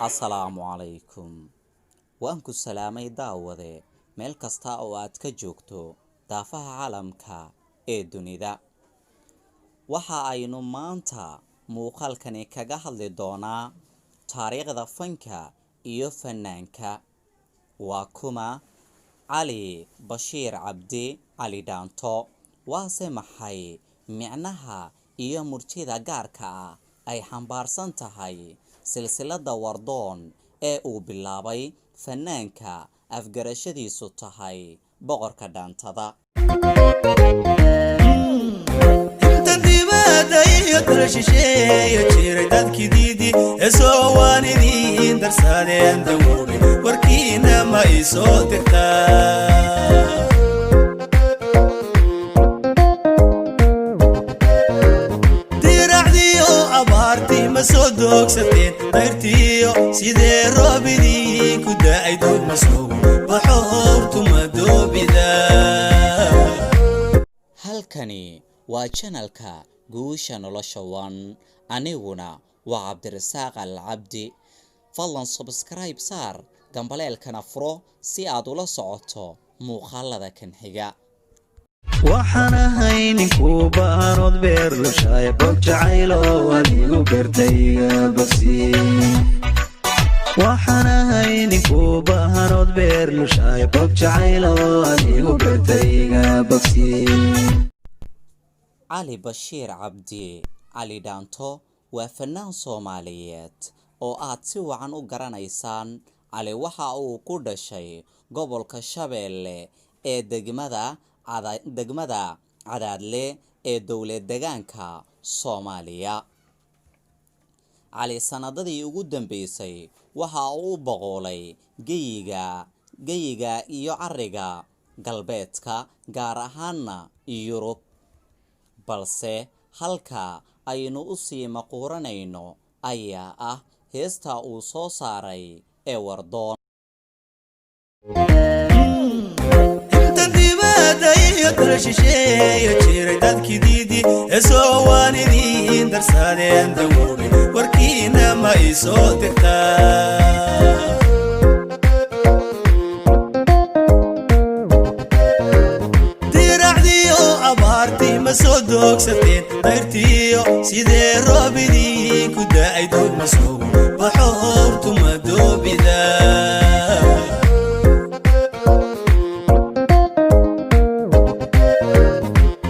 Assalaamu calaykum. Waan ku salaamay daawade meel kasta oo aad ka joogto daafaha caalamka ee dunida. Waxa aynu maanta muuqaalkani kaga hadli doonaa taariikhda fanka iyo fanaanka. Waa kuma Cali Bashiir Cabdi Cali Dhaanto. Waase maxay micnaha iyo murtida gaarka ah ay xambaarsan tahay silsiladda Wardoon ee uu bilaabay fanaanka afgarashadiisu tahay boqorka dhaantada. مسودوكستين غيرتيو سيدي روبيدي كدا عيدوك مسوق بحورتو مدوبيدا. halkani waa channelka guusha nolosha one. Aniguna waa Cabdirasaaq Al-Cabdi. fadlan subscribe saar gambaleelkana furo si aad ula socoto muuqaalada kan xiga. waxana haynin ku baanod beer lushay bog jacaylo adigu gartayga bogsi. waxana haynin ku baanod beer lushay bog jacaylo adigu gartayga bogsi. Cali Bashiir Cabdi Cali Dhaanto waa fanaan Soomaaliyeed oo aad si wacan u garanaysaan. Cali waxa uu ku dhashay gobolka Shabeelle ee degmada Cadaadle ee dowlad deegaanka Soomaaliya. Cali sanadadii ugu dambeysay waxa uu boqolay geyiga iyo cariga galbeedka gaar ahaanna Yurub, balse halka aynu u sii maquuranayno ayaa ah heesta uu soo saaray ee Wardoon. مسودوكستين غيرتيو سيدي روبيدي كدا عيدوك مسوق بحورتو مدوبيدا.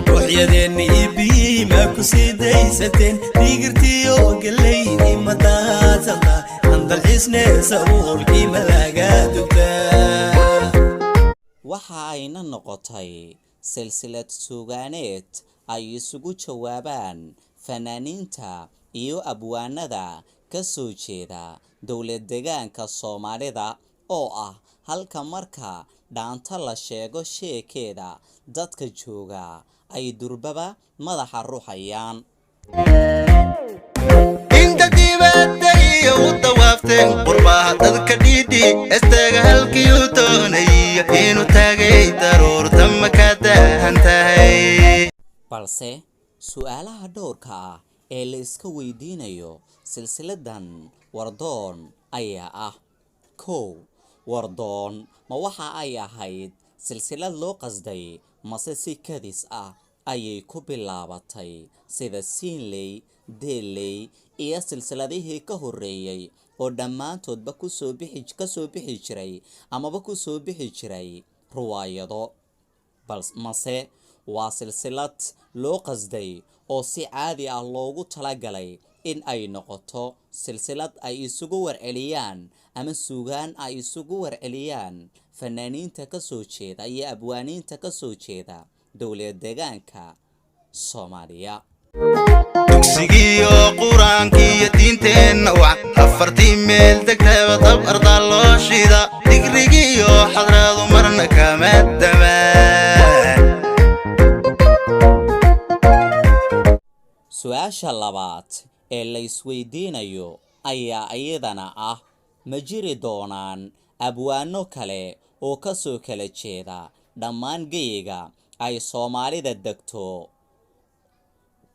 روحيديني بي ماكو سيديستين ديقرتيو قليني مدازلنا عند الحسن سوول كيما لاقادوكتا. waxa ayna noqotay silsilad suugaaneed ay isugu jawaabaan fanaaniinta iyo abwaanada ka soo jeeda dowlad deegaanka Soomaalida oo ah halka marka dhaanta la sheego sheekeeda dadka jooga ay durbaba madaxa ruuxayaan. inta dibadda iyo u dawaafteen qurbaha dadka dhiidhi istaaga halkii u doonayo inuu taagay daruurta ma ka daahan tahay. balse su'aalaha dhowrka ah ee la iska weydiinayo silsiladan Wardoon ayaa ah: kow, Wardoon ma waxa ay ahayd silsilad loo qasday mase si kadis ah ayay ku bilaabatay sida Siinley, Deeley iyo silsiladihii ka horreeyay oo dhammaantoodba ku soo bixi jiray ruwaayado, mase waa silsilad loo qasday oo si caadi ah loogu talagalay in ay noqoto silsilad ay isugu warceliyaan ama suugaan ay isugu warceliyaan fanaaniinta ka soo jeeda iyo abwaaniinta ka soo jeeda dowlad deegaanka Soomaaliya. dugsigiyo quraankiyo diinteenna wax afartii meel degtaba dab ardaa loo shida digrigiyo xadraadu marna kama damaan. su'aasha labaad ee la isweydiinayo ayaa iyadana ah: ma jiri doonaan abwaano kale oo ka soo kala jeeda dhammaan geyiga ay Soomaalida degto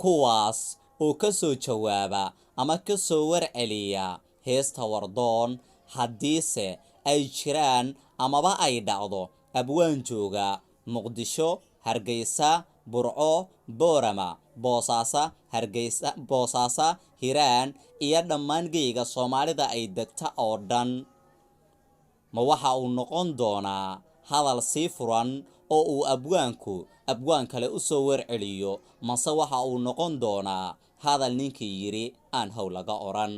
kuwaas oo ka soo jawaaba ama ka soo warceliya heesta wardoon haddiise ay jiraan amaba ay dhacdo abwaan jooga Muqdisho, Hargeysa, Burco, Boorama, Boosaaso, Hiiraan iyo dhammaan geyga Soomaalida ay degta oo dhan ma waxa uu noqon doonaa hadal sii furan oo uu abwaan kale u soo warceliyo mase waxa uu noqon doonaa hadal ninkii yiri aan hawl laga oran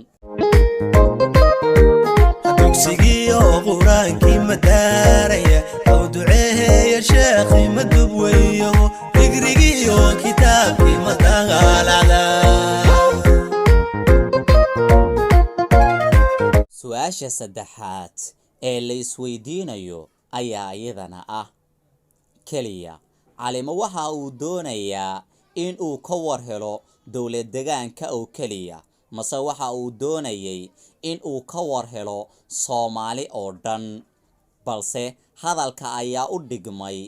dugsigiyo quraankii madaaraya oo duceeya sheekhi madubweeyo digrigiyo kitaabkii madagaalada su'aasha saddexaad ee la isweydiinayo ayaa iyadana ah kaliya calimo waxa uu doonayaa in uu ka war helo dowlad deegaanka oo kaliya mase waxa uu doonayay in uu ka war helo Soomaali oo dhan balse hadalka ayaa u dhigmay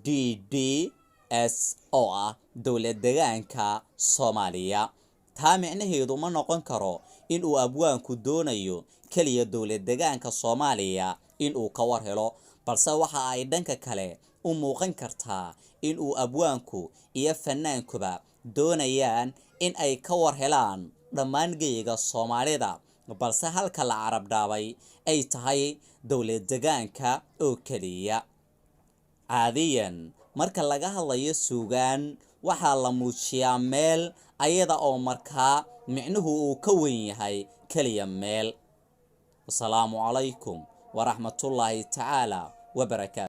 DDS oo ah dowlad deegaanka Soomaaliya taa micnaheedu ma noqon karo in uu abwaanku doonayo kaliya dowlad deegaanka Soomaaliya in uu ka war helo balse waxa ay dhanka kale u muuqan kartaa in uu abwaanku iyo fanaankuba doonayaan in ay ka war helaan dhammaan geyga Soomaalida balse halka la carab dhaabay ay tahay dowlad deegaanka oo kaliya caadiyan marka laga hadlayo suugaan waxaa la muujiyaa meel ayada oo markaa micnuhu uu ka weyn yahay kaliya meel. Assalaamu calaykum waraxmatullaahi tacaala wabarakaatuh.